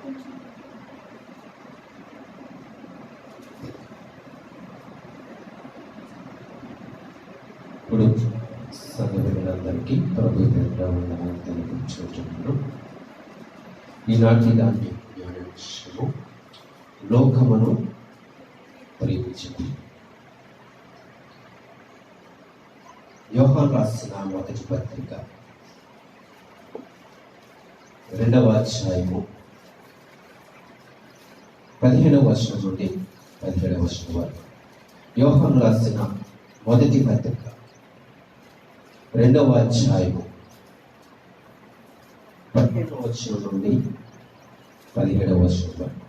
ఇప్పుడు సంఘటనలందరికీ ప్రభు వందనాలు తెలియజేస్తున్నాను. ఈనాటి దాన్ని ధ్యానించము లోకమును ప్రేమించింది. యోహాను రాసిన మొదటి పత్రిక 2వ అధ్యాయము 15వ వచనం నుండి 17వ వచనం వరకు. యోహాను రాసిన మొదటి పత్రిక 2వ అధ్యాయము 15వ వచనం నుండి 17వ వచనం వరకు.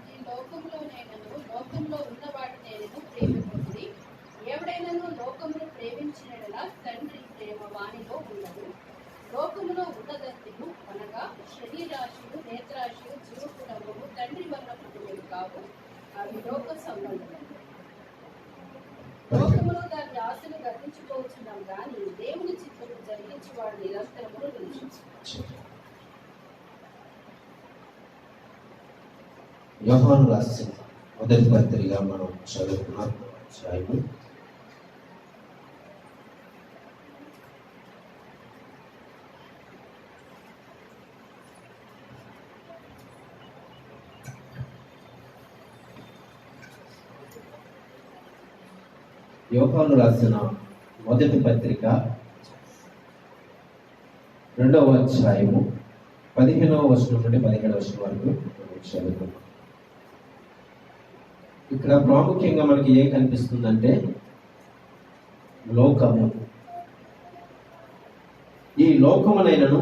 లోకమును ప్రేమించినలా తండ్రి ప్రేమ వానిలో ఉండదు. లోకములో ఉన్నదంతయు అనగా శరీరాశులు, నేత్రాశులు, జీవకుడము తండ్రి వల్ల పుట్టినవి కావు, అవి లోక సంబంధమైనవి. లోకములో దాని ఆశలు గర్వించుకోవచ్చున్నాం కానీ దేవుని చిత్తము జరిగించి వాడు నిరంతరమును నిలిచించు. యోహాను రాసిన మొదటి పత్రిక మనం చదువుకున్నాం. అధ్యాయము యోహాను రాసిన మొదటి పత్రిక 2వ అధ్యాయము 15వ వచనం నుండి 17వ వచనం వరకు చదువుకున్నాం. ఇక్కడ ప్రాముఖ్యంగా మనకి ఏం కనిపిస్తుందంటే లోకము. ఈ లోకమునైనను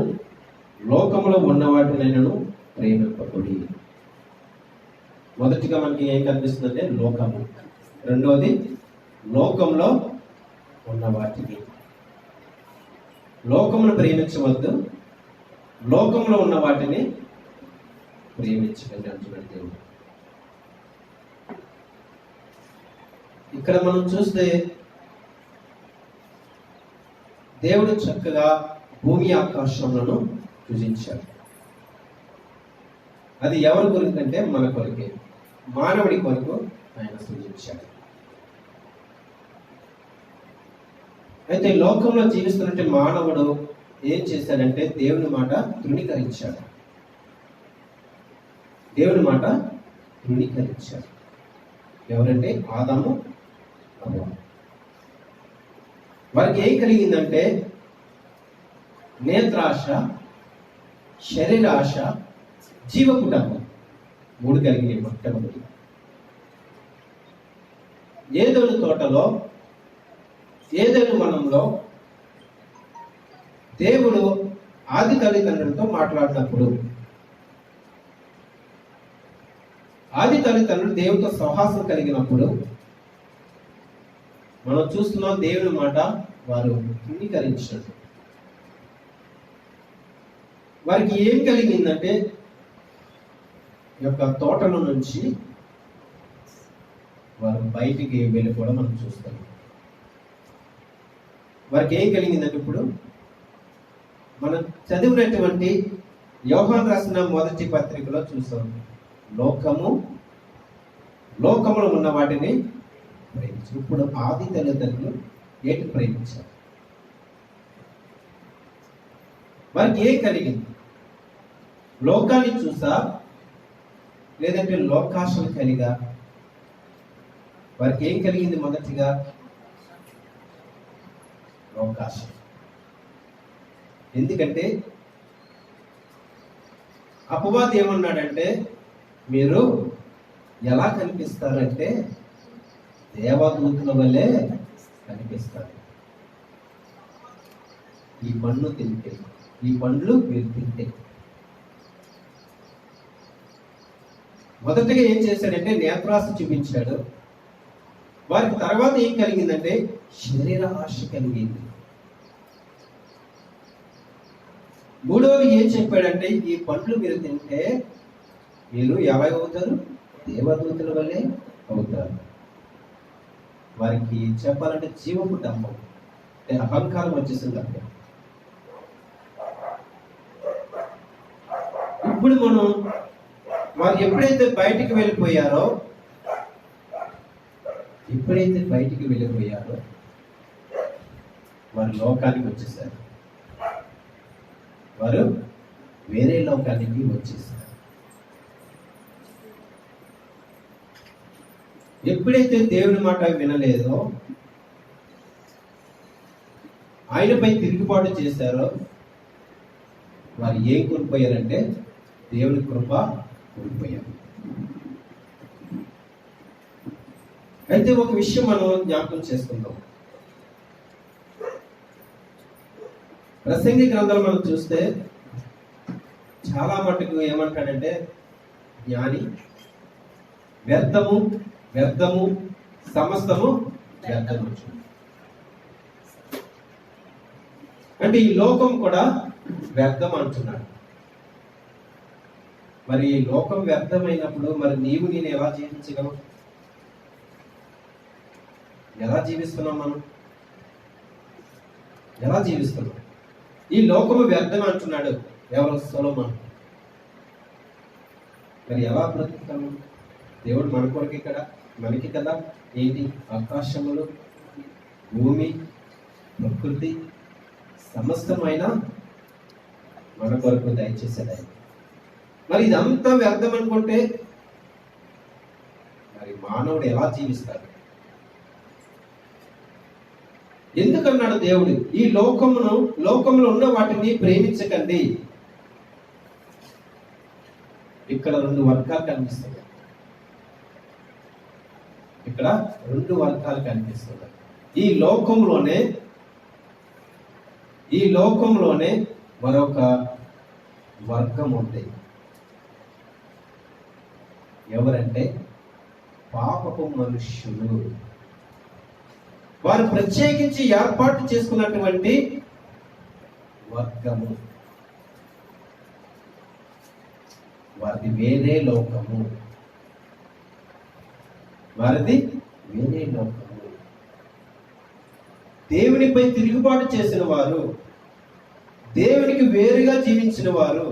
లోకములో ఉన్న వాటినైనను ప్రేమింపకుడి. మొదటిగా మనకి ఏం కనిపిస్తుందంటే లోకము. రెండవది లోకంలో ఉన్న వాటిని. లోకమును ప్రేమించవద్దు, లోకంలో ఉన్న వాటిని ప్రేమించకండి అంటున్నాడు దేవుడు. ఇక్కడ మనం చూస్తే దేవుడు చక్కగా భూమి ఆకాశములను సృజించాడు. అది ఎవరి కొరకు అంటే మన కొరకే, మానవుడి కొరకు ఆయన సృజించాడు. అయితే లోకంలో జీవిస్తున్నట్టు మానవుడు ఏం చేశాడంటే దేవుని మాట తృణీకరించాడు. దేవుని మాట తృణీకరించాడు. ఎవరంటే ఆదాము, హవ్వ. వారికి ఏం కలిగిందంటే నేత్రాశ, శరీరాశ, జీవకుటము 3 కలిగినాయి. మొట్టమొదటి ఏదోను తోటలో, ఏదైనా వనంలో దేవుడు ఆది తల్లిదండ్రులతో మాట్లాడినప్పుడు, ఆది తల్లిదండ్రులు దేవుడితో సహవాసం కలిగినప్పుడు మనం చూస్తున్నాం దేవుని మాట వారు తృణీకరించినట్టు. వారికి ఏం కలిగిందంటే ఈ యొక్క తోటల నుంచి వారు బయటికి వెళ్ళిపోవడం మనం చూస్తాం. వారికి ఏం కలిగిందంటే ఇప్పుడు మనం చదివినటువంటి యోహాను రాసిన మొదటి పత్రికలో చూస్తాం, లోకములో ఉన్న వాటిని ప్రేమించు. ఇప్పుడు ఆది తల్లిదండ్రులు ఏంటి ప్రేమించారు? వారికి ఏం కలిగింది? లోకాన్ని చూసా, లేదంటే లోకాశలు కలిగా? వారికి ఏం కలిగింది? మొదటిగా లోకాశ. ఎందుకంటే అపవాది ఏమన్నాడంటే మీరు ఎలా కనిపిస్తారంటే దేవదూతుల వల్లే కనిపిస్తారు. ఈ పండ్లు తింటే, ఈ పండ్లు మీరు తింటే. మొదటగా ఏం చేశాడంటే నేత్రాశ చూపించాడు. వారికి తర్వాత ఏం కలిగిందంటే శరీర ఆశ కలిగింది. మూడవది ఏం చెప్పాడంటే ఈ పండ్లు మీరు తింటే మీరు ఎవరు అవుతారు? దేవదూతుల వల్లే అవుతారు. వారికి చెప్పాలంటే జీవపు డంబం, అహంకారం వచ్చేసింది అక్కడ. ఇప్పుడు మనం వారు ఎప్పుడైతే బయటికి వెళ్ళిపోయారో వారు లోకానికి వచ్చేసారు. వారు వేరే లోకానికి వచ్చేసారు. ఎప్పుడైతే దేవుని మాట వినలేదో, ఆయనపై తిరుగుబాటు చేశారో, వారు ఏం కోల్పోయారంటే దేవుని కృప కోల్పోయారు. అయితే ఒక విషయం మనం జ్ఞాపకం చేసుకుందాం. ప్రసంగి గ్రంథాలు మనం చూస్తే చాలా మటుకు ఏమంటాడంటే, జ్ఞాని వ్యర్థము వ్యర్థము సమస్తము వ్యర్థము. అంటే ఈ లోకం కూడా వ్యర్థం అంటున్నాడు. మరి ఈ లోకం వ్యర్థమైనప్పుడు మరి నేను ఎలా జీవించగలం? ఎలా జీవిస్తున్నాం? మనం ఎలా జీవిస్తున్నాం? ఈ లోకము వ్యర్థం అంటున్నాడు ఎవరు? సొలొమోను. మరి ఎలా బ్రతుకుతాము? దేవుడు మన కొరకు ఇక్కడ మనకి కదా ఏంటి? ఆకాశములు, భూమి, ప్రకృతి సమస్తమైన మన కొరకు దయచేసాడు ఆయన. మరి ఇదంతా వ్యర్థం అనుకుంటే మరి మానవుడు ఎలా జీవిస్తాడు? ఎందుకన్నాడు దేవుడు, ఈ లోకములో ఉన్న వాటిని ప్రేమించకండి. ఇక్కడ రెండు వర్గాలు కనిపిస్తున్నాయి. ఈ లోకంలోనే మరొక వర్గం ఉంది. ఎవరంటే పాపపు మనుష్యులు. వారు ప్రత్యేకించి ఏర్పాటు చేసుకున్నటువంటి వర్గము. వారిది వేరే లోకము. దేవునిపై తిరుగుబాటు చేసిన వారు, దేవునికి వేరుగా జీవించిన వారు,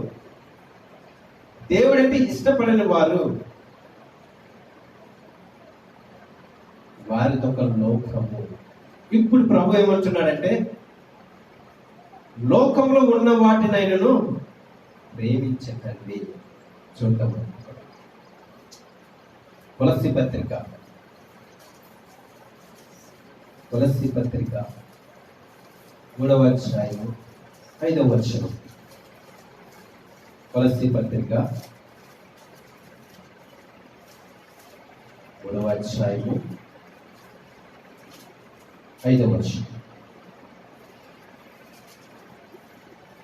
దేవుడంటే ఇష్టపడిన వారు, వారిదొక లోకము. ఇప్పుడు ప్రభు ఏమంటున్నాడంటే, లోకంలో ఉన్న వాటినైనను ప్రేమించకండి. చూద్దాం. కొలస్సీ పత్రిక 3వ అధ్యాయం 5వ వచనం. కొలస్సీ పత్రిక 3వ అధ్యాయము 5వ వచనం.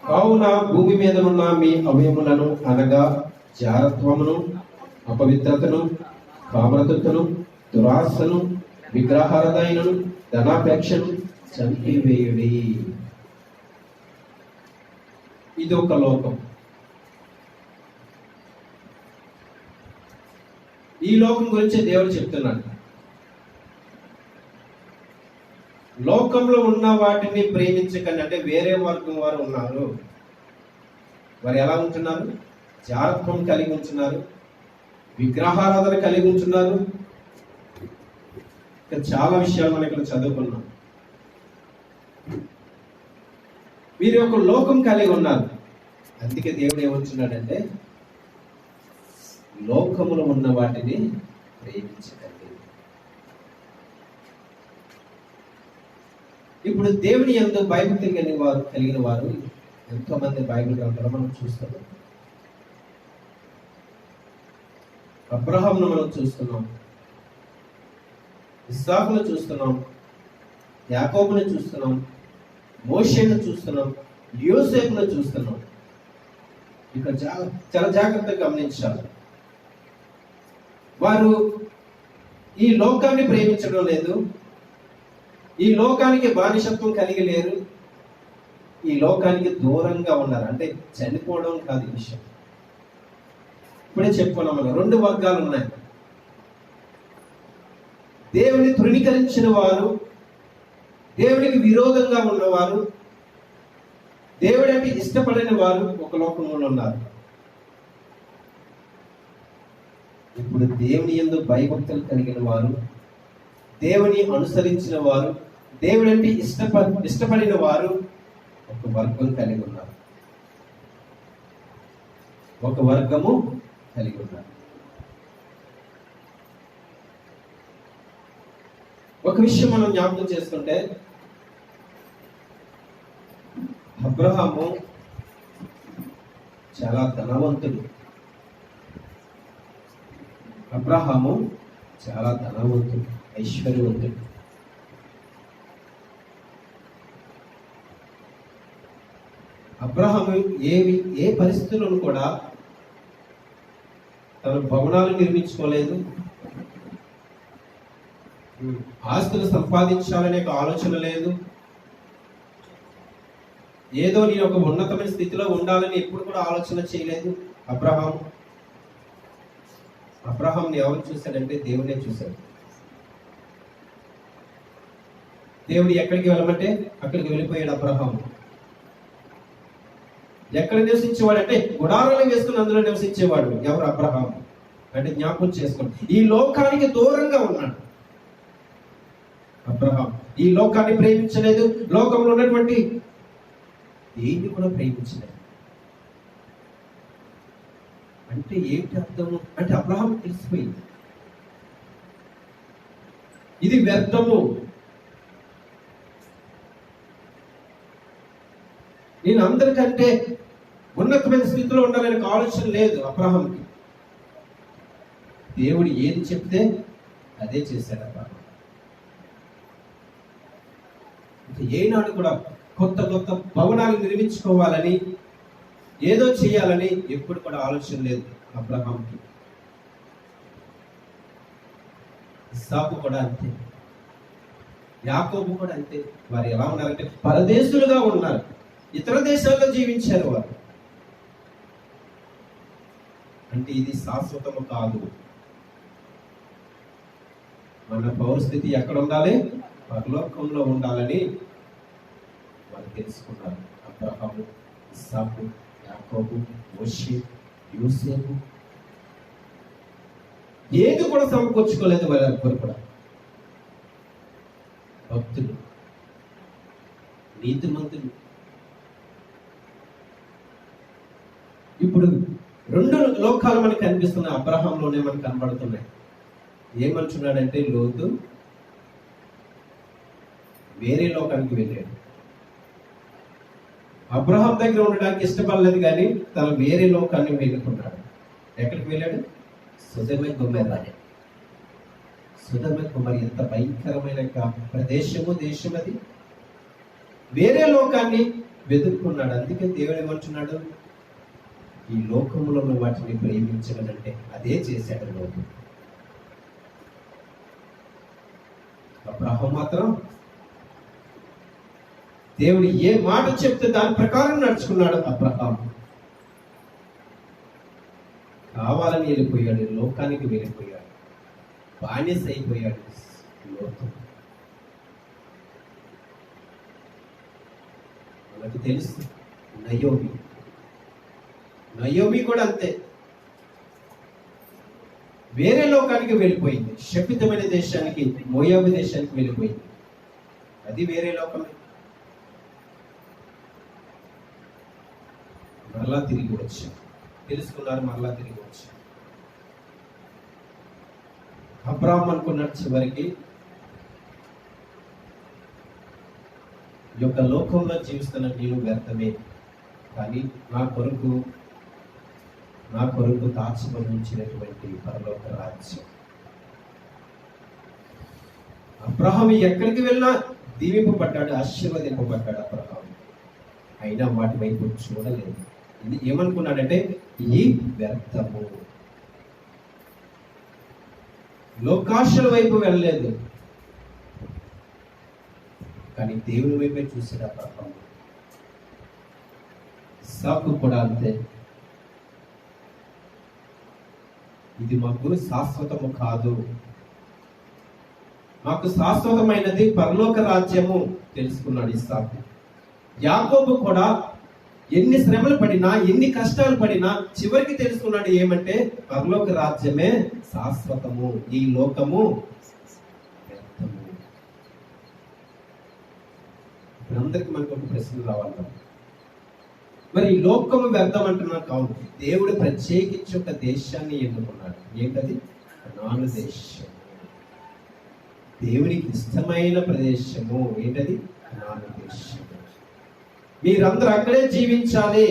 కావున భూమి మీద ఉన్న మీ అవయములను అనగా జారత్వమును, అపవిత్రతను, కామరతను, దురాశను, విగ్రహారాధనను, ధనాపేక్షను చంపివేయుడి. ఇది ఒక లోకం. ఈ లోకం గురించి దేవుడు చెప్తున్నాడు. లోకంలో ఉన్న వాటిని ప్రేమించకండి. అంటే వేరే వర్గం వారు ఉన్నారు. వారు ఎలా ఉంటున్నారు? జారత్వం కలిగి ఉంటున్నారు, విగ్రహారాధన కలిగి ఉంటున్నారు. చాలా విషయాలు మనం ఇక్కడ చదువుకున్నాం. మీరు ఒక లోకం కలిగి ఉన్నారు. అందుకే దేవుడు ఏమంటున్నాడంటే, లోకములో ఉన్న వాటిని ప్రేమించకండి. ఇప్పుడు దేవుని యందు భయభక్తి కలిగిన వారు ఎంతో మంది బైబిల్ గ్రంథాలు మనం చూస్తున్నాం. అబ్రహామును మనం చూస్తున్నాం, ఇస్సాకును చూస్తున్నాం, యాకోబును చూస్తున్నాం, మోషేను చూస్తున్నాం, యోసేపును చూస్తున్నాం. ఇక్కడ చాలా జాగ్రత్తగా గమనించాలి. వారు ఈ లోకాన్ని ప్రేమించడం లేదు, ఈ లోకానికి బానిసత్వం కలిగి లేరు, ఈ లోకానికి దూరంగా ఉన్నారు. అంటే చనిపోవడం కాదు ఈ విషయం. ఇప్పుడే చెప్పుకున్నాం మనం, రెండు వర్గాలు ఉన్నాయి. దేవుని తృణీకరించిన వారు, దేవునికి విరోధంగా ఉన్నవారు, దేవుడంటే ఇష్టపడిన వారు ఒక లోకంలో ఉన్నారు. ఇప్పుడు దేవుని యందు భయభక్తులు కలిగిన వారు, దేవుని అనుసరించిన వారు, దేవుడు అంటే ఇష్టపడిన వారు ఒక వర్గం కలిగి ఉన్నారు, ఒక వర్గము కలిగి ఉన్నారు. ఒక విషయం మనం జ్ఞాపకం చేసుకుంటే, అబ్రహాము చాలా ధనవంతుడు. అబ్రహాము చాలా ధనవంతుడు, ఐశ్వర్యవంతుడు. అబ్రహాము ఏ పరిస్థితులను కూడా తన భవనాలు నిర్మించుకోలేదు, ఆస్తులు సంపాదించాలనే ఒక ఆలోచన లేదు, ఏదో నేను ఒక ఉన్నతమైన స్థితిలో ఉండాలని ఎప్పుడు కూడా ఆలోచన చేయలేదు. అబ్రహాంని ఎవరు చూశాడంటే దేవుడే చూశాడు. దేవుడు ఎక్కడికి వెళ్ళమంటే అక్కడికి వెళ్ళిపోయాడు అబ్రహాం. ఎక్కడ నివసించేవాడు అంటే గుడారాలు వేసుకుని అందులో నివసించేవాడు. ఎవరు? అబ్రహాం. అంటే జ్ఞాపకం చేసుకోండి, ఈ లోకానికి దూరంగా ఉన్నాడు అబ్రహాం. ఈ లోకాన్ని ప్రేమించలేదు, లోకంలో ఉన్నటువంటి దేన్ని కూడా ప్రేమించలేదు. అంటే ఏంటి అర్థము అంటే అబ్రహాం తెలిసిపోయింది, ఇది వ్యర్థము, నేను అందరికంటే ఉన్నతమైన స్థితిలో ఉండాలనే ఆలోచన లేదు అబ్రహాంకి. దేవుడు ఏది చెప్తే అదే చేశాడు అబ్రహాం. ఏనాడు కూడా కొత్త కొత్త భవనాలు నిర్మించుకోవాలని, ఏదో చేయాలని ఎప్పుడు కూడా ఆలోచన లేదు అబ్రహాంకి. ఇస్సాకు కూడా అంతే, యాకోబు కూడా అంతే. వారు ఎలా ఉన్నారంటే పరదేశులుగా ఉన్నారు, ఇతర దేశాల్లో జీవించారు వారు. అంటే ఇది శాశ్వతము కాదు. మన పౌరస్థితి ఎక్కడ ఉండాలి? పరలోకంలో ఉండాలని వారు తెలుసుకున్నారు. అబ్రహాము, ఇస్సాకు, యాకోబు, మోషే, యోసేపు ఏది కూడా సమకూర్చుకోలేదు వాళ్ళెవ్వరు కూడా. భక్తులు, నీతిమంతులు. ఇప్పుడు రెండు లోకాలు మనకు కనిపిస్తున్నాయి, అబ్రహాంలోనే మనకు కనబడుతున్నాయి. ఏమంటున్నాడంటే లోతు వేరే లోకానికి వెళ్ళాడు. అబ్రహాం దగ్గర ఉండడానికి ఇష్టపడలేదు, కానీ తను వేరే లోకాన్ని వెళ్ళుకున్నాడు. ఎక్కడికి వెళ్ళాడు? సొదొమ గొమొర్రా. సొదొమ గొమొర్రా ఎంత భయంకరమైన ప్రదేశము, దేశం అది. వేరే లోకాన్ని వెతుక్కున్నాడు. అందుకే దేవుడు ఏమంటున్నాడు? ఈ లోకంలో ఉన్న వాటిని ప్రేమించగలంటే అదే చేశాడు లోకం. అబ్రహాం మాత్రం దేవుడు ఏ మాట చెప్తే దాని ప్రకారం నడుచుకున్నాడు. అబ్రహాం కావాలని వెళ్ళిపోయాడు, లోకానికి వెళ్ళిపోయాడు, బానిస అయిపోయాడు లోకం. మనకు తెలుసు నయోమి కూడా అంతే, వేరే లోకానికి వెళ్ళిపోయింది. శపితమైన దేశానికి, మోయాబు దేశానికి వెళ్ళిపోయింది. అది వేరే లోకమే. మరలా తిరిగి వచ్చాం, తెలుసుకున్నారు, మరలా తిరిగి వచ్చాం. అబ్రహాం అనుకున్నాడు చివరికి, ఈ యొక్క లోకంలో జీవిస్తున్న నేను వ్యర్థమే, కానీ నా కొరకు దాచబడి ఉంచినటువంటి పరలోక రాజ్యం. అబ్రహాం ఎక్కడికి వెళ్ళినా దీవింపబడ్డాడు, ఆశీర్వదింపబడ్డాడు అబ్రహాం. అయినా వాటి వైపు చూడలేదు. ఇది ఏమనుకున్నాడంటే ఈ వ్యర్థము, లోకాశల వైపు వెళ్ళలేదు, కానీ దేవుని వైపే చూశాడు అబ్రహాం. ఇస్సాకు కూడా అంతే. ఇది మాకు శాశ్వతము కాదు, మాకు శాశ్వతమైనది పరలోక రాజ్యము తెలుసుకున్నాడు ఇస్సాకు. యాకోబు కూడా ఎన్ని శ్రమలు పడినా, ఎన్ని కష్టాలు పడినా చివరికి తెలుసుకున్నాడు ఏమంటే పరలోక రాజ్యమే శాశ్వతము, ఈ లోకము వ్యర్థము. అందరికి మనకు ఒక ప్రశ్న రావాలి, మరి ఈ లోకము వ్యర్థం అంటున్నా కాదు, దేవుడు ప్రత్యేకించి ఒక దేశాన్ని ఎన్నుకున్నాడు. ఏంటది? కనాను దేశం. దేవునికి ఇష్టమైన ప్రదేశము. ఏంటది? కనాను దేశం. మీరందరూ అక్కడే జీవించాలి.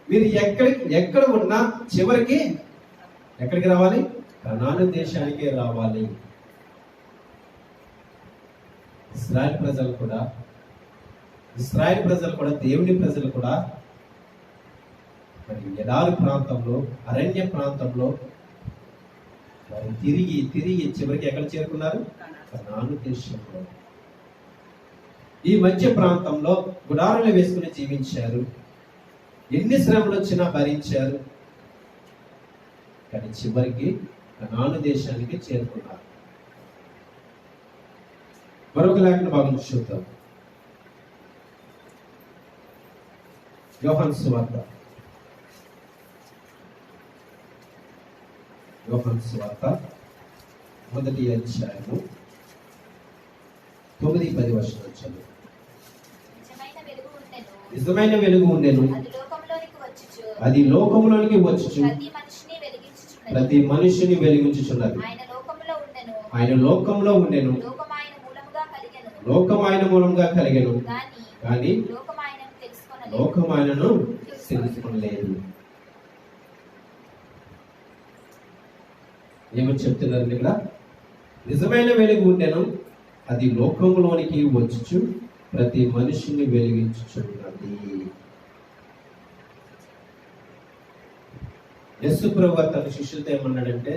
మీరు ఎక్కడ ఉన్నా చివరికి ఎక్కడికి రావాలి? కనాను దేశానికే రావాలి. ఇశ్రాయేల్ ప్రజలు కూడా దేవుని ప్రజలు కూడా మరి ఎడారి ప్రాంతంలో, అరణ్య ప్రాంతంలో వారు తిరిగి చివరికి ఎక్కడ చేరుకున్నారు? కనాను దేశంలో. ఈ మధ్య ప్రాంతంలో గుడారాలు వేసుకుని జీవించారు. ఎన్ని శ్రమలు వచ్చినా భరించారు. కానీ చివరికి కనాను దేశానికి చేరుకున్నారు. మరొక లేఖన భాగం చూద్దాం. యోహాను సువార్త 1వ అధ్యాయము 9-10 వచనాలు చదువు. నిజమైన వెలుగు ఉండెను, అది లోకములోనికి వచ్చుచు ప్రతి మనిషిని వెలిగించుచున్నది. ఆయన లోకంలో ఉండెను, లోకం ఆయన మూలంగా కలిగెను, కానీ లోకం ఆయనను తెలుసుకొనలేదు. ఏమని చెప్తున్నారు ఇక్కడ? నిజమైన వెలుగు ఉండెను, అది లోకంలోనికి వచ్చుచు ప్రతి మనిషిని వెలిగించుచున్నది. యేసు ప్రభువు తన శిష్యులతో ఏమన్నాడంటే,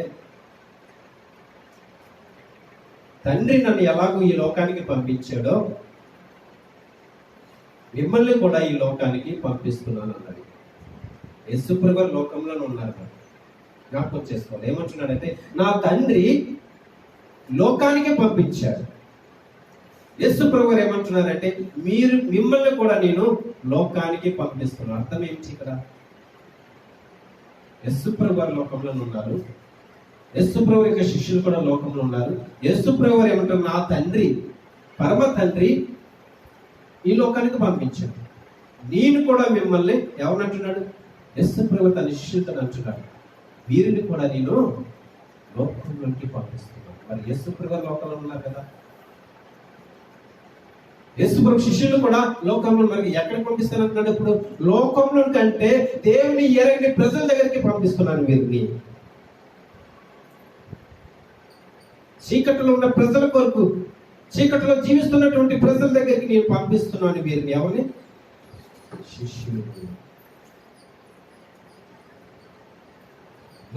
తండ్రి నన్ను ఎలాగో ఈ లోకానికి పంపించాడో మిమ్మల్ని కూడా ఈ లోకానికి పంపిస్తున్నాను అన్నాడు. యేసు ప్రభువు లోకంలోనే ఉన్నారు కదా, జ్ఞాపకం చేసుకోవాలి. ఏమంటున్నాడంటే, నా తండ్రి లోకానికి పంపించాడు. యేసు ప్రభువు ఏమంటున్నారంటే, మిమ్మల్ని కూడా నేను లోకానికి పంపిస్తున్నాను. అర్థం ఏంటి ఇక్కడ? యేసు ప్రభువు లోకంలో ఉన్నారు, యేసు ప్రభువు యొక్క శిష్యులు కూడా లోకంలో ఉన్నారు. యేసు ప్రభువు ఏమంటారు? నా తండ్రి, పరమ తండ్రి ఈ లోకానికి పంపించాడు. నేను కూడా మిమ్మల్ని ఎవరంటున్నాడు? యేసు ప్రభువు తన శిష్యులతో అంటున్నాడు, వీరిని కూడా నేను లోకంలోకి పంపిస్తున్నాను. మరి యేసు ప్రభువు లోకంలో ఉన్నారు కదా, యేసు ప్రభు శిష్యులు కూడా లోకంలో మనకి ఎక్కడికి పంపిస్తానంటున్నాడు? ఇప్పుడు లోకంలో కంటే దేవుని ఎరగని ప్రజల దగ్గరికి పంపిస్తున్నాను వీరిని. చీకటిలో ఉన్న ప్రజల కొరకు, చీకటిలో జీవిస్తున్నటువంటి ప్రజల దగ్గరికి నేను పంపిస్తున్నాను వీరిని. ఎవరిని? శిష్యులు.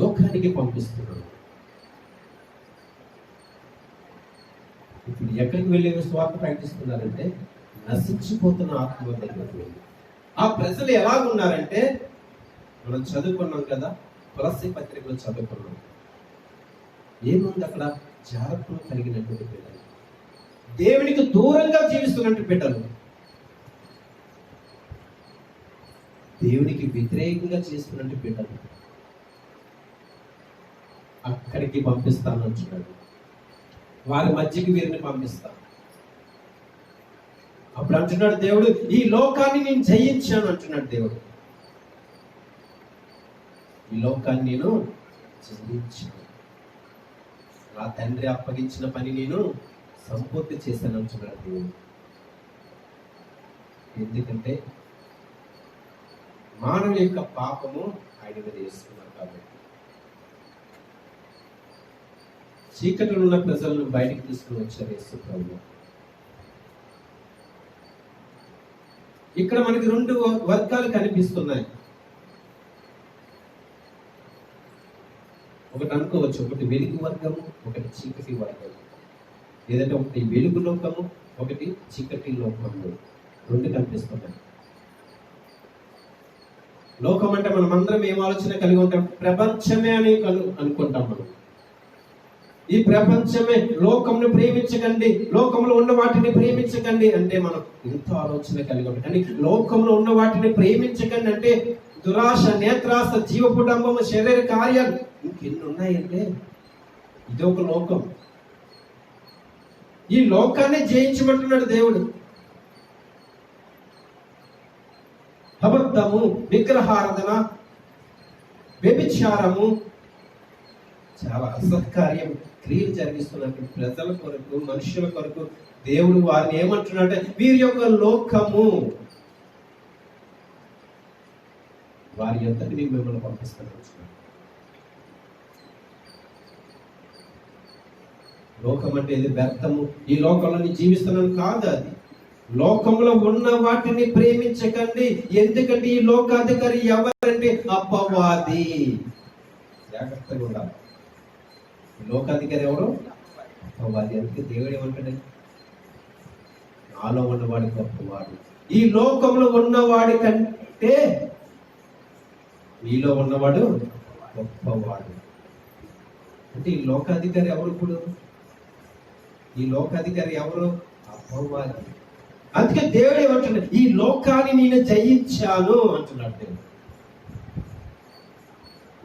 లోకానికి పంపిస్తున్నాను. ఇప్పుడు ఎక్కడికి వెళ్ళి స్వార్థ ప్రకటిస్తున్నారంటే, నశించిపోతున్న ఆత్మ దగ్గరికి వెళ్ళి. ఆ ప్రజలు ఎలాగున్నారంటే, మనం చదువుకున్నాం కదా, తులసి పత్రికలో చదువుకున్నాం. ఏముంది అక్కడ? జాగ్రత్తలు కలిగినటువంటి బిడ్డలు, దేవునికి దూరంగా జీవిస్తున్నట్టు బిడ్డలు, దేవునికి వ్యతిరేకంగా చేస్తున్నట్టు బిడ్డలు అక్కడికి పంపిస్తాను అంటున్నాడు. వారి మధ్యకి వీరిని పంపిస్తాను. అప్పుడు అంటున్నాడు దేవుడు, ఈ లోకాన్ని నేను జయించాను అంటున్నాడు దేవుడు. ఈ లోకాన్ని నేను జయించాను, నా తండ్రి అప్పగించిన పని నేను సంపూర్తి చేశాను అంటున్నాడు దేవుడు. ఎందుకంటే మానవుల యొక్క పాపము ఆయన మీద వేసుకున్నారు కాబట్టి. చీకటిలో ఉన్న ప్రజలను బయటికి తీసుకుని వచ్చారు యేసు ప్రభువు. ఇక్కడ మనకి 2 వర్గాలు కనిపిస్తున్నాయి. ఒకటి అనుకోవచ్చు, ఒకటి వెలుగు వర్గము, ఒకటి చీకటి వర్గము. ఏదంటే ఒకటి వెలుగు లోకము, ఒకటి చీకటి లోకము. 2 కనిపిస్తున్నాయి. లోకం అంటే మనం అందరం ఏం ఆలోచన కలిగి ఉంటాం? ప్రపంచమే అని అనుకుంటాం మనం. ఈ ప్రపంచమే, లోకంను ప్రేమించకండి, లోకంలో ఉన్న వాటిని ప్రేమించకండి అంటే మనం ఎంతో ఆలోచన కలిగి ఉంటాం. కానీ లోకంలో ఉన్న వాటిని ప్రేమించకండి అంటే దురాశ, నేత్రాశ, జీవపుడంబము, శరీర కార్యాలు ఇంకెన్ని ఉన్నాయంటే ఇది ఒక లోకం. ఈ లోకాన్ని జయించమంటున్నాడు దేవుడు. అబద్ధము, విగ్రహారాధన, వ్యభిచారము, చాలా అసత్కార్యం క్రియలు జరిగిస్తున్నట్టు ప్రజల కొరకు, మనుషుల కొరకు దేవుడు వారిని ఏమంటున్నాడంటే వీరి యొక్క లోకము, వారి యొద్దకు నీవు మిమ్మల్ని పంపిస్తాను. లోకం అంటే ఇది వ్యర్థము, ఈ లోకంలో నీ జీవిస్తున్నాను కాదు. అది లోకంలో ఉన్న వాటిని ప్రేమించకండి. ఎందుకంటే ఈ లోకాధికారి ఎవరంటే అపవాది. జాగ్రత్తగా ఉండాలి. లోకాధికారి ఎవరు? అపవాది. అందుకే దేవుడు ఏమంటాడు? నాలో ఉన్నవాడి గొప్పవాడు. ఈ లోకంలో ఉన్నవాడి కంటే నీలో ఉన్నవాడు గొప్పవాడు. అంటే ఈ లోకాధికారి ఎవరు? ఇప్పుడు ఈ లోకాధికారి ఎవరు? అపవాది. అందుకే దేవుడు ఏమంటున్నాడు? ఈ లోకాన్ని నేను జయించాను అంటున్నాడు దేవుడు.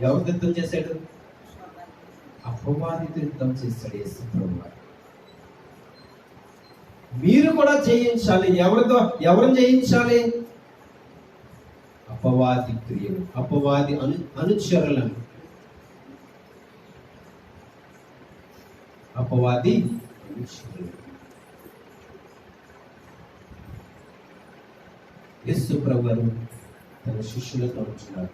ఎవరు యుద్ధం చేశాడు? అపవాదితో యుద్ధం చేశాడు యేసు ప్రభువు. మీరు కూడా జయించాలి. ఎవరిని జయించాలి? అపవాది క్రియలు, అపవాది అనుచరులను, అపవాది అనుచరులు. యేసు ప్రభువు తన శిష్యులతో ఉంటున్నాడు.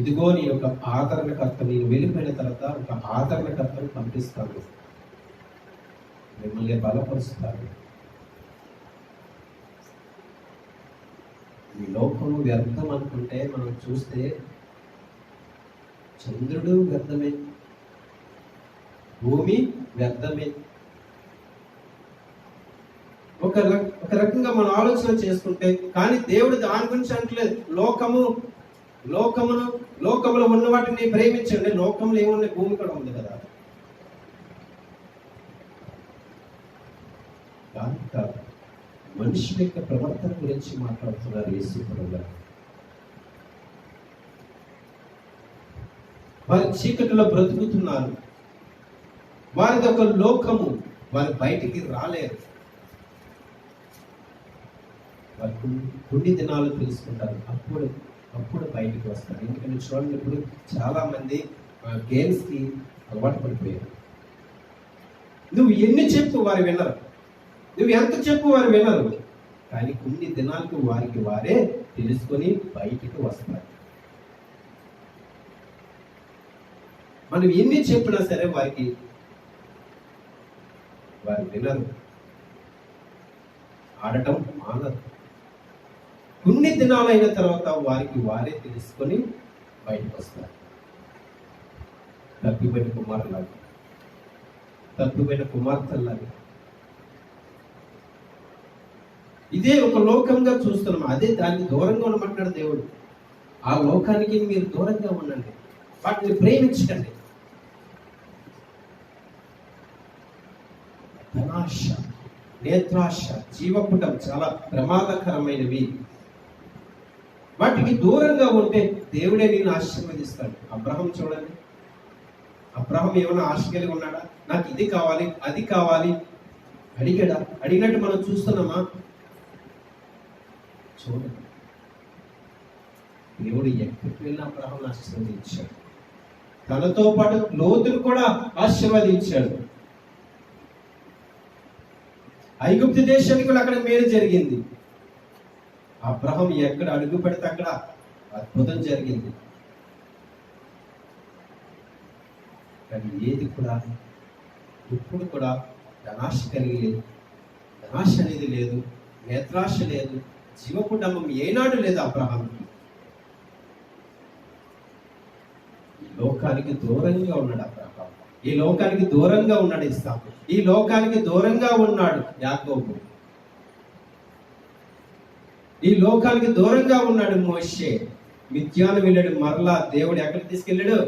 ఇదిగో నేను ఒక ఆదరణకర్త, నేను వెళ్ళిపోయిన తర్వాత ఒక ఆదరణకర్తను పంపిస్తాను, మిమ్మల్ని బలపరుస్తాను. ఈ లోకము వ్యర్థం అనుకుంటే మనం చూస్తే చంద్రుడు వ్యర్థమే, భూమి వ్యర్థమే. ఒక రకంగా మనం ఆలోచన చేసుకుంటే, కానీ దేవుడు దాని గురించి అంటలేదు. లోకములో ఉన్న వాటిని ప్రేమించండి. లోకంలో ఏమున్నాయి? భూమి కూడా ఉంది కదా. కాదు, మనుషుల యొక్క ప్రవర్తన గురించి మాట్లాడుతున్నారు యేసు ప్రభువు. వారి చీకటిలో బ్రతుకుతున్నారు. వారిది ఒక లోకము, వారు బయటికి రాలేరు. వారు కొన్ని దినాలు తెలుసుకుంటారు, అప్పుడు బయటికి వస్తారు. ఎందుకంటే చూడండి, ఇప్పుడు చాలా మంది గేమ్స్ కి అలవాటు పడిపోయారు. నువ్వు ఎన్ని చెప్పు వారు వినరు, నువ్వు ఎంత చెప్పు వారు వినరు. కానీ కొన్ని దినాలకు వారికి వారే తెలుసుకొని బయటికి వస్తారు. మనం ఎన్ని చెప్పినా సరే వారు వినరు, ఆడటం మానరు. కొన్ని దినాలైన తర్వాత వారికి వారే తెలుసుకొని బయటకు వస్తారు. తప్పిపోయిన కుమారులాగా, తప్పిపోయిన కుమార్తెలాగా. ఇదే ఒక లోకంగా చూస్తున్నాం. అదే దానికి దూరంగా ఉండమంటాడు దేవుడు. ఆ లోకానికి మీరు దూరంగా ఉండండి, వాటిని ప్రేమించకండి. ధనాశ, నేత్రాశ, జీవపుటం చాలా ప్రమాదకరమైనవి. వాటికి దూరంగా ఉంటే దేవుడే నిన్ను ఆశీర్వదిస్తాడు. అబ్రహం చూడండి, అబ్రహం ఏమైనా ఆశ కలిగి ఉన్నాడా? నాకు ఇది కావాలి, అది కావాలి అడిగాడా? అడిగినట్టు మనం చూస్తున్నామా? చూడండి, దేవుడు ఎక్కడికి వెళ్ళిన అబ్రహాంను ఆశీర్వదించాడు. తనతో పాటు లోతును కూడా ఆశీర్వదించాడు. ఐగుప్తు దేశానికి అక్కడ మేలు జరిగింది. అబ్రహం ఎక్కడ అడుగు పెడితే అక్కడ అద్భుతం జరిగింది. కానీ ఏది కూడా ఇప్పుడు కూడా ధనాశ కలిగి లేదు. ధనాశ అనేది లేదు, నేత్రాశ లేదు, జీవకుటుంబం ఏనాడు లేదు అబ్రహాంకి. ఈ లోకానికి దూరంగా ఉన్నాడు అబ్రహాం. ఈ లోకానికి దూరంగా ఉన్నాడు ఇస్సాకు. ఈ లోకానికి దూరంగా ఉన్నాడు యాకోబు. ఈ లోకానికి దూరంగా ఉన్నాడు మోషే. మిథ్యాను వెళ్ళాడు. మరలా దేవుడు ఎక్కడికి తీసుకెళ్ళాడు?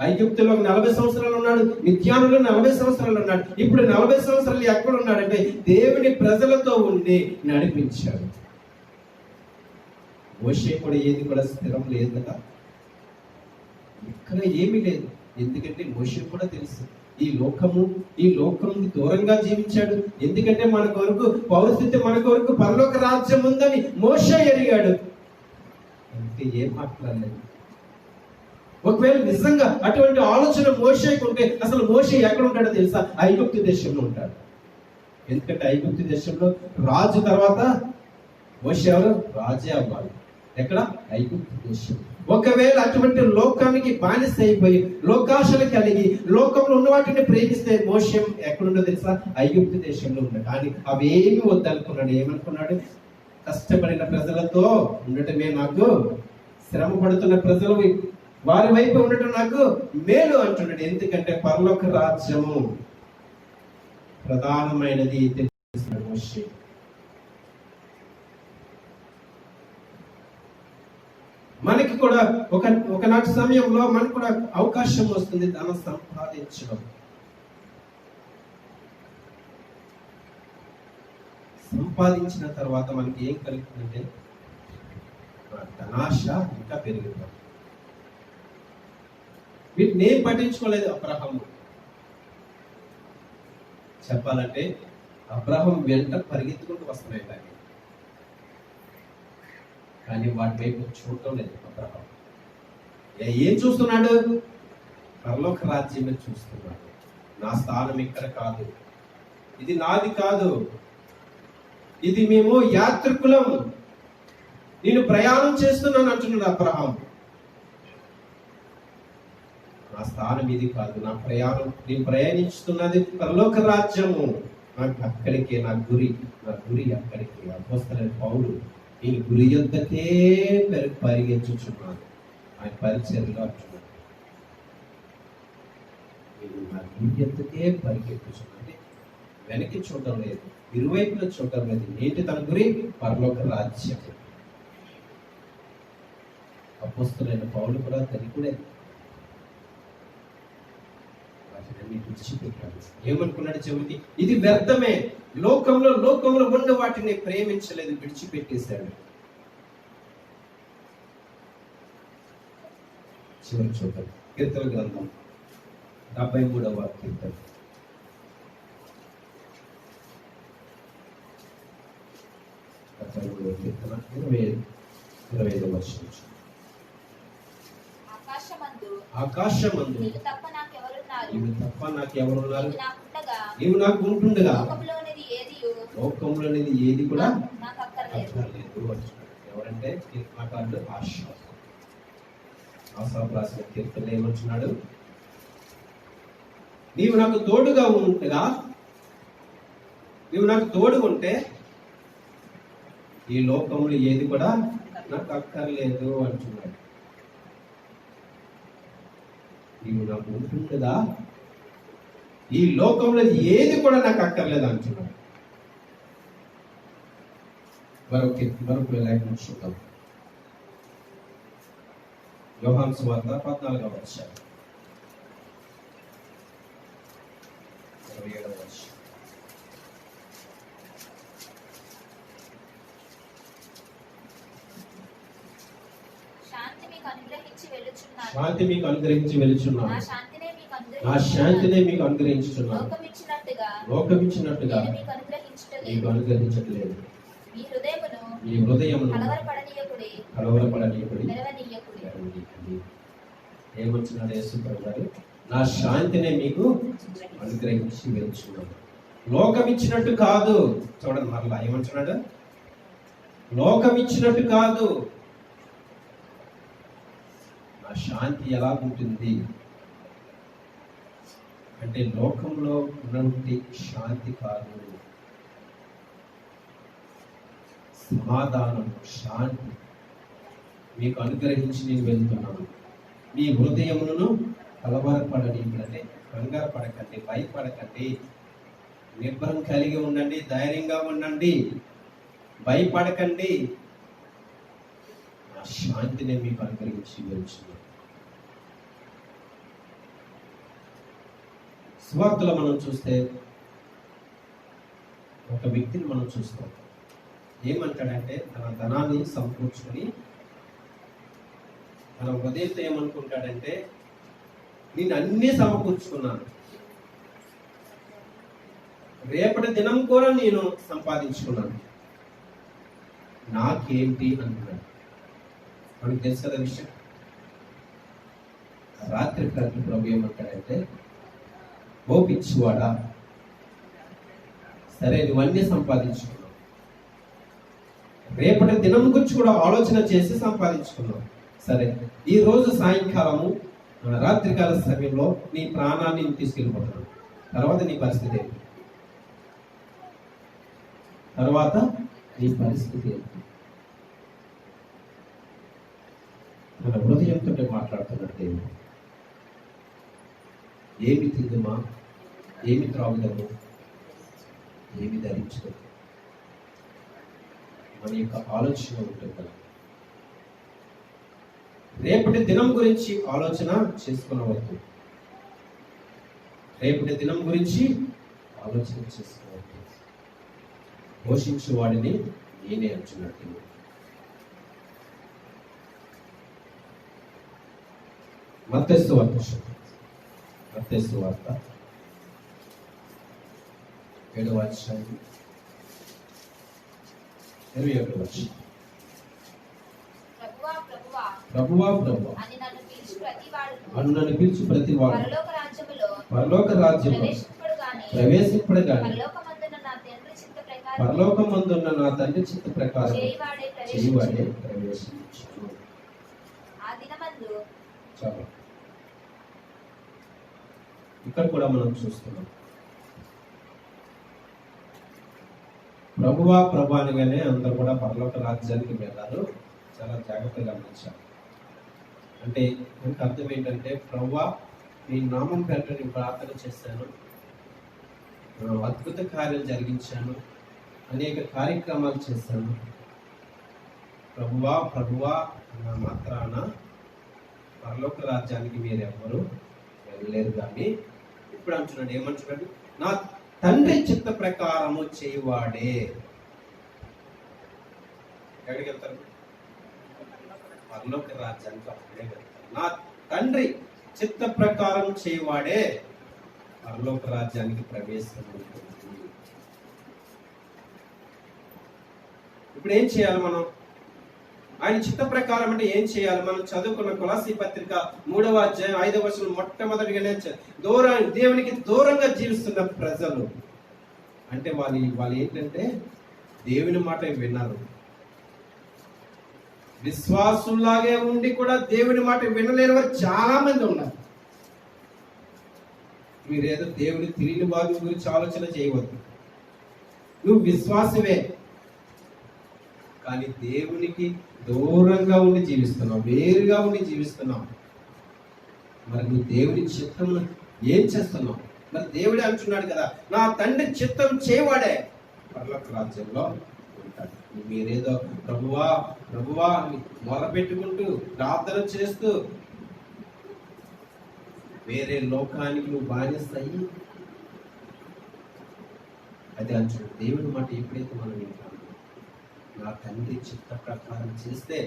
ఐగుప్తులో 40 సంవత్సరాలు ఉన్నాడు, మిథ్యానులో 40 సంవత్సరాలు ఉన్నాడు. ఇప్పుడు 40 సంవత్సరాలు ఎక్కడ ఉన్నాడంటే దేవుని ప్రజలతో ఉండి నడిపించాడు. మోషే కూడా ఏది కూడా స్థిరం లేదు కదా, ఇక్కడ ఏమీ లేదు. ఎందుకంటే మోషే కూడా తెలుసు ఈ లోకం దూరంగా జీవించాడు. ఎందుకంటే మన కొరకు పౌరస్థితి, మన కొరకు పరలోక రాజ్యం ఉందని మోషే ఎరిగాడు. అంటే ఏం మాట్లాడలేదు. ఒకవేళ నిజంగా అటువంటి ఆలోచన మోషేకి ఉంటే అసలు మోషే ఎక్కడ ఉంటాడో తెలుసా? ఐగుప్తు దేశంలో ఉంటాడు. ఎందుకంటే ఐగుప్తు దేశంలో రాజు తర్వాత మోషే ఎవరు? రాజే అవ్వాలి. ఎక్కడ? ఐగుప్తు దేశం. ఒకవేళ అటువంటి లోకానికి బానిస అయిపోయి లోకాశలు కలిగి లోకంలో ఉన్న వాటిని ప్రేమిస్తే మోషే ఎక్కడుండో తెలుసా? ఐగుప్తు దేశంలో ఉన్నాడు. కానీ అవేమి వద్దనుకున్నాడు. ఏమనుకున్నాడు? కష్టపడిన ప్రజలతో ఉండటమే నాకు, శ్రమ పడుతున్న ప్రజలు వారి వైపు ఉండటం నాకు మేలు అంటున్నాడు. ఎందుకంటే పరలోక రాజ్యము ప్రధానమైనది తెలుసు మోషే. మనకి కూడా ఒకనాటి సమయంలో మనకు కూడా అవకాశం వస్తుంది ధనం సంపాదించడం. సంపాదించిన తర్వాత మనకి ఏం కలుగుతుందంటే ధనాశ ఇంకా పెరుగుతాం. వీటిని ఏం పట్టించుకోలేదు అబ్రహాము. చెప్పాలంటే అబ్రహాం వెంట పరిగెత్తుకుంటూ వస్తున్నాయి కానీ వాటి వైపు చూడటం లేదు అబ్రహాం. ఏం చూస్తున్నాడు? పరలోక రాజ్యమే చూస్తున్నాడు. నా స్థానం ఇక్కడ కాదు, ఇది నాది కాదు, ఇది మేము యాత్రికులం, నేను ప్రయాణం చేస్తున్నాను అంటున్నాడు అబ్రహాం. నా స్థానం ఇది కాదు, నా ప్రయాణం, నేను ప్రయాణిస్తున్నది పరలోక రాజ్యము. నాకు అక్కడికే నా గురి అక్కడికి. అపోస్తలుడైన పౌలు నేను గురి యొద్దకే పరిగెత్తుచున్నాను. ఆయన పరిచర్యలో అంటున్నాడు, నేను నా గురి యొద్దకే పరిగెత్తుచున్నాను. వెనక్కి చూడడం లేదు, ఇరువైపులా చూడడం లేదు. ఏంటి తన గురి? పరలోక రాజ్యం. అపోస్తలుడైన పౌలు కూడా తనికుడే విడిచిపెట్టాడు. ఏమనుకున్నాడు చివరికి? ఇది వ్యర్థమే, లోకంలో ఉన్న వాటిని ప్రేమించలేదు, విడిచిపెట్టేశాడు. చివరి చూద్దాం కీర్తన గ్రంథం 73వ కీర్తన. కీర్తన 25వ వర్షం. ఆకాశమందు నీవు తప్ప నాకు ఎవరున్నారు? నీవు నాకు ఉంటుండగా లోకంలోనిది ఏది కూడా నాకు అక్కర్లేదు. ఎవరంటే కీర్తనకారుడు ఆసాపు రాసిన కీర్తనలు ఏమంటున్నాడు? నీవు నాకు తోడుగా ఉండగా, నీవు నాకు తోడు ఉంటే ఈ లోకంలో ఏది కూడా నాకు అక్కర్లేదు అంటున్నాడు. నీవు నాకు ఉంటుండగా ఈ లోకంలో ఏది కూడా నాకు అక్కర్లేదు అంటున్నాడు. మరొక లేఖనం చూద్దాం. యోహాను సువార్త 14వ అధ్యాయం 27వ వచనం. శాంతి మీకు అనుగ్రహించి వెలుచున్నాను, నా శాంతినే మీకు అనుగ్రహించుచున్నాను. లోకమిచ్చినట్టుగా మీకు అనుగ్రహించట్లేదు. మీ హృదయమును కలవరపడనీయకుడి. ఏమొచ్చినాడు యేసు ప్రభువు? నా శాంతినే మీకు అనుగ్రహించి వెలుచున్నాను. లోకమిచ్చినట్టు కాదు. చూడండి మరలా ఏమంటున్నాడు? లోకమిచ్చినట్టు కాదు. నా శాంతి ఎలా ఉంటుంది అంటే లోకంలో ఉన్నటువంటి శాంతి కాదు, సమాధానం, శాంతి మీకు అనుగ్రహించి నేను వెళ్తున్నాను. మీ హృదయములను కలవరపడని, అంటే కంగారు పడకండి, భయపడకండి, నిర్భరం కలిగి ఉండండి, ధైర్యంగా ఉండండి, భయపడకండి. నా శాంతిని మీకు అనుగ్రహించి వెళ్తున్నాను. సువార్తలో మనం చూస్తే ఒక వ్యక్తిని మనం చూస్తాం. ఏమంటాడంటే తన ధనాన్ని సమకూర్చుకొని తన ఉదయంతో ఏమనుకుంటాడంటే నేను అన్నీ సమకూర్చుకున్నాను, రేపటి దినం కూడా నేను సంపాదించుకున్నాను, నాకేంటి అంటున్నాడు. మనకు తెలుసు కదా విషయం. రాత్రి ప్రభు ఏమంటాడంటే, ఓ పిచ్చివాడా, సరే నువ్వన్నీ సంపాదించుకున్నావు, రేపటి దినం గురించి కూడా ఆలోచన చేసి సంపాదించుకున్నావు, సరే ఈ రోజు సాయంకాలము రాత్రికాల సమయంలో నీ ప్రాణాన్ని తీసుకెళ్ళిపోతున్నావు, తర్వాత నీ పరిస్థితి ఏంటి? తర్వాత నీ పరిస్థితి ఏంటి? మన హృదయంతో మాట్లాడుతున్నాడు దేవుడు. ఏమి తిందుమా, ఏమి త్రాగుదము, ఏమి ధరించదు, మన యొక్క ఆలోచన ఉంటుంది కదా. రేపటి దినం గురించి ఆలోచన చేసుకునవద్దు, రేపటి దినం గురించి ఆలోచన చేసుకోవద్దు. పోషించు వాడిని నేనే అంటున్నట్టు. మత్తయి సువార్త 7వ అధ్యాయం 27వ వచనం. ప్రభువా అని నన్ను పిలుచు ప్రతి వాడు పరలోక రాజ్యములో ప్రవేశింపడు గాని పరలోకమందున్న నా తండ్రి చిత్త ప్రకారం చేయవాడే ప్రవేశించును. చాలా ఇక్కడ కూడా మనం చూస్తున్నాం. ప్రభువా ప్రభు అనగానే అందరూ కూడా పరలోక రాజ్యానికి వెళ్ళారు. చాలా జాగ్రత్తగా గమనించాలి. అంటే మనకు అర్థం ఏంటంటే, ప్రభువా నీ నామం పేరిట నేను ప్రార్థన చేశాను, అద్భుత కార్యాలు జరిగించాను, అనేక కార్యక్రమాలు చేశాను, ప్రభువా అన్న మాత్రాన పరలోక రాజ్యానికి మీరు ఎవరు వెళ్ళలేరు. కానీ ఇప్పుడు అంటున్నాడు, ఏమంటున్నాడు? నా తండ్రి చిత్త ప్రకారము చేయవాడే. ఎక్కడికి వెళ్తారు? పరలోక రాజ్యానికి అప్పుడే వెళ్తారు. నా తండ్రి చిత్త ప్రకారం చేయవాడే పరలోక రాజ్యానికి ప్రవేశం ఉంటుంది. ఇప్పుడు ఏం చేయాలి మనం? ఆయన చిత్త ప్రకారం అంటే ఏం చేయాలి? మనం చదువుకున్న కొలస్సీ పత్రిక 3వ అధ్యాయం 5వ వచనం మొట్టమొదటిగానే దేవునికి దూరంగా జీవిస్తున్న ప్రజలు అంటే వాళ్ళు ఏంటంటే దేవుని మాట విన్నారు. విశ్వాసులాగే ఉండి కూడా దేవుని మాట వినలేని వారు చాలా మంది ఉన్నారు. మీరేదో దేవుని తిరిగి భాగం గురించి ఆలోచన చేయవద్దు. నువ్వు విశ్వాసమే, కానీ దేవునికి దూరంగా ఉండి జీవిస్తున్నావు, వేరుగా ఉండి జీవిస్తున్నావు. మరి నువ్వు దేవుని చిత్తమును ఏం చేస్తున్నావు? మరి దేవుడే అంటున్నాడు కదా, నా తండ్రి చిత్తం చేయవాడే పరలోక రాజ్యంలో ఉంటాడు. మీరేదో ప్రభువా అని మొరపెట్టుకుంటూ ప్రార్థన చేస్తూ వేరే లోకానికి నువ్వు బానిస్తాయి. అది అంటాడు. దేవుని మాట ఎప్పుడైతే మనం వింటాము, నా తండ్రి చిత్త ప్రకారం చేస్తే,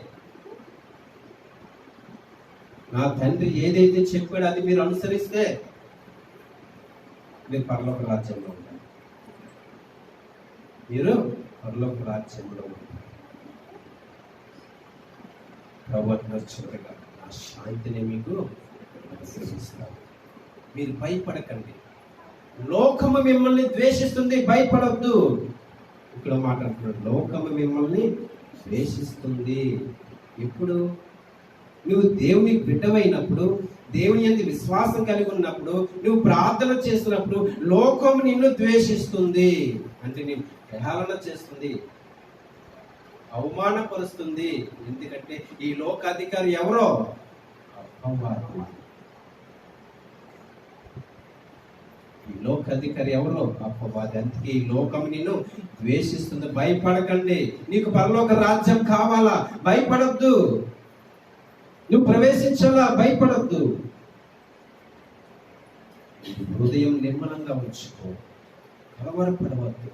నా తండ్రి ఏదైతే చెప్పాడో అది మీరు అనుసరిస్తే మీరు పరలోక రాజ్యంలో ఉంటారు. మీరు పరలోక రాజ్యంలో ఉంటారు. ప్రభువు చివరిగా నా శాంతిని మీకు అనుగ్రహిస్తాను. మీరు భయపడకండి. లోకము మిమ్మల్ని ద్వేషిస్తుంది, భయపడద్దు. ఇక్కడ మాట్లాడుతున్నాడు, లోకము మిమ్మల్ని ద్వేషిస్తుంది. ఎప్పుడు? నువ్వు దేవుని బిడ్డవైనప్పుడు, దేవుని యందు విశ్వాసం కలిగి ఉన్నప్పుడు, నువ్వు ప్రార్థన చేస్తున్నప్పుడు లోకము నిన్ను ద్వేషిస్తుంది. అంటే నేను హేళన చేస్తుంది, అవమానపరుస్తుంది. ఎందుకంటే ఈ లోకాధికారి ఎవరో? అపవాది. ఈ లోకాధికారి ఎవరో? అపవాది. అందుకే ఈ లోకం నిన్ను ద్వేషిస్తుంది. భయపడకండి. నీకు పరలోక రాజ్యం కావాలా? భయపడద్దు. నువ్వు ప్రవేశించాలా, భయపడద్దు. హృదయం నిర్మలంగా ఉంచుకో, కలవరపడవద్దు.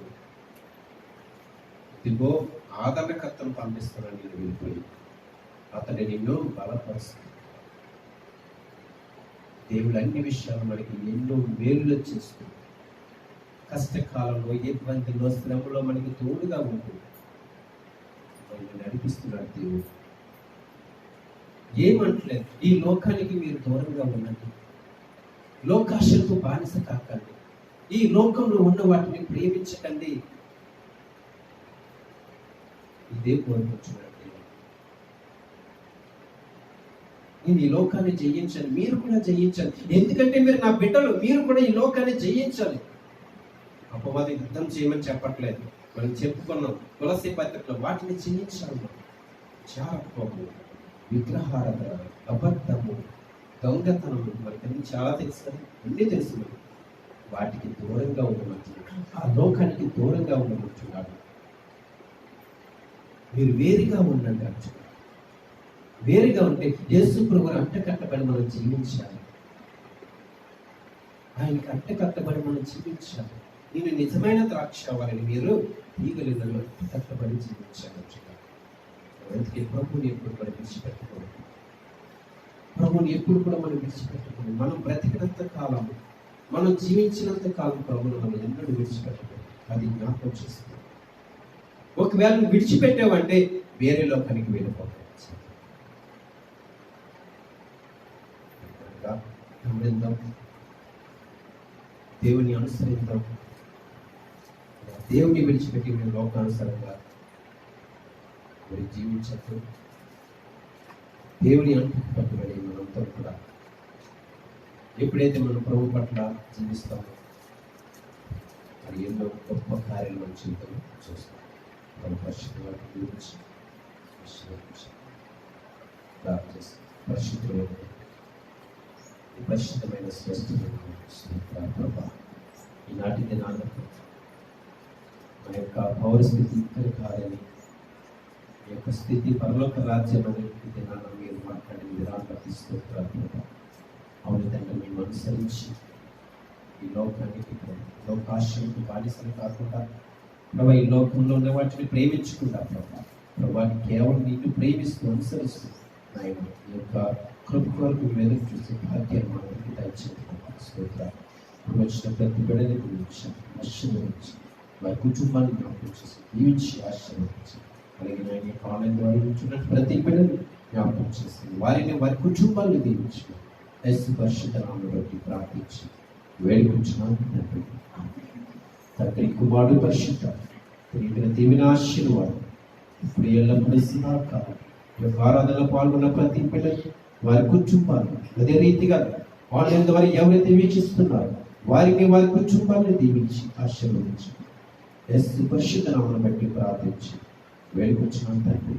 ఇదిగో ఆదరణకర్తను పంపిస్తున్నాను, నేను వెళ్ళిపోయి అతని నిన్ను బలపరుస్తాడు. దేవుడు అన్ని విషయాలు మనకి ఎన్నో మేలులు చేస్తూ, కష్టకాలంలో, ఇబ్బందుల్లో, శ్రమలో మనకి తోడుగా ఉంటూ మనల్ని నడిపిస్తున్నాడు దేవుడు. ఏమంటలేదు, ఈ లోకానికి మీరు దూరంగా ఉండండి, లోకాశలకు బానిస కాకండి, ఈ లోకంలో ఉన్న వాటిని ప్రేమించకండి. ఇదే కోరుకుంటున్నాడు దేవుడు. నేను ఈ లోకాన్ని జయించాలి, మీరు కూడా జయించాలి. ఎందుకంటే మీరు నా బిడ్డలు, మీరు కూడా ఈ లోకాన్ని జయించాలి. అపవాది యుద్ధం చేయమని చెప్పట్లేదు, మనం చెప్పుకున్నాం తులసి పత్రికలో, వాటిని జయించాలి. చారత్వము, విగ్రహారాధన, అబద్ధము, దొంగతనము, మనకన్నీ చాలా తెలుసు కదా, అన్నీ తెలుసు. వాటికి దూరంగా ఉండమంటున్నాడు, ఆ లోకానికి దూరంగా ఉండమంటున్నాడు. మీరు వేరుగా ఉండండి అంటున్నాడు. వేరుగా ఉంటే యేసు ప్రభువుకు అంటకట్టబడి మనం జీవించాలి, ఆయనకి అంటకట్టబడి మనం జీవించాలి. నేను నిజమైన ద్రాక్షావళిని, మీరు తీగలిలో అంటకట్టబడి జీవించాలి అంటున్నాడు. అందుకే ప్రభువుని ఎప్పుడు కూడా విడిచిపెట్టకూడదు, ప్రభువుని ఎప్పుడు కూడా మనం విడిచిపెట్టకూడదు. మనం బ్రతికినంత కాలం, మనం జీవించినంత కాలం ప్రభువును మనం ఎన్నడూ విడిచిపెట్టకూడదు. అది జ్ఞాపకం చేస్తుంది. ఒకవేళ నువ్వు విడిచిపెట్టావంటే వేరే లోకానికి వెళ్ళిపోతావు. గమనిద్దాం, దేవుని అనుసరిద్దాం. దేవుని విడిచిపెట్టి మీరు లోకానుసారంగా మరి జీవించద్దు. దేవుని అంటుకు పట్టుబడి మనంతా కూడా ఎప్పుడైతే మనం ప్రభు పట్ల జీవిస్తామో మరి ఎన్నో గొప్ప కార్యాలు మన జీవితంలో చూస్తాం. మన పరిశుద్ధ గురించి పరిశుద్ధమైన శ్రేష్ఠ ఈనాటి దినాల్లో మన యొక్క పౌరస్థితి ఇక్కడ కాదని, ఈ యొక్క స్థితి పరలోక రాజ్యం అనే దినాన్ని మీరు మాట్లాడి విధానం తీసుకుంటారు. అవును తండ్రి, మేము అనుసరించి ఈ లోకానికి, లోకాశలకు బానిసలు కాకుండా ప్రభా, ఈ లోకంలో ఉన్న వాటిని ప్రేమించుకుంటా ప్రభా, కేవలం నిన్ను ప్రేమిస్తూ అనుసరిస్తూ ఆయన ఈ యొక్క కృప కొరకు మీద చూసే భాగ్యాన్ని మనకి దయచేస్తున్నాం. వచ్చిన ప్రతి బిడ్డని గురించి ఆశీర్వదించి, వారి కుటుంబాన్ని జ్ఞాపకం చేసి దీవించి ఆశీర్వదించి, అలాగే ఆయన ఆన్లైన్ ద్వారా ఉంటున్నట్టు ప్రతి బిడ్డని జ్ఞాపకం చేసి వారిని, వారి కుటుంబాన్ని దీవించి యేసు పరిశుద్ధ నామమును బట్టి ప్రార్థించి వేడుకుంటున్నాను తండ్రి. తండ్రి, కుమారుడు, పరిశుద్ధ దీవిన ఆశీర్వాదం ఇప్పుడు ఎల్లప్పుడూ సదాకాలం ఆరాధనలో పాల్గొన్న ప్రతి బిడ్డకి, వారి కుటుంబాలు, అదే రీతిగా ఆన్లైన్ ద్వారా ఎవరైతే వీక్షిస్తున్నారో వారిని, వారి కుటుంబాన్ని దీవించి ఆశీర్వదించి యేసు పరిశుద్ధ నామమును బట్టి ప్రార్థించి వేడుకుంటున్నాను తండ్రి.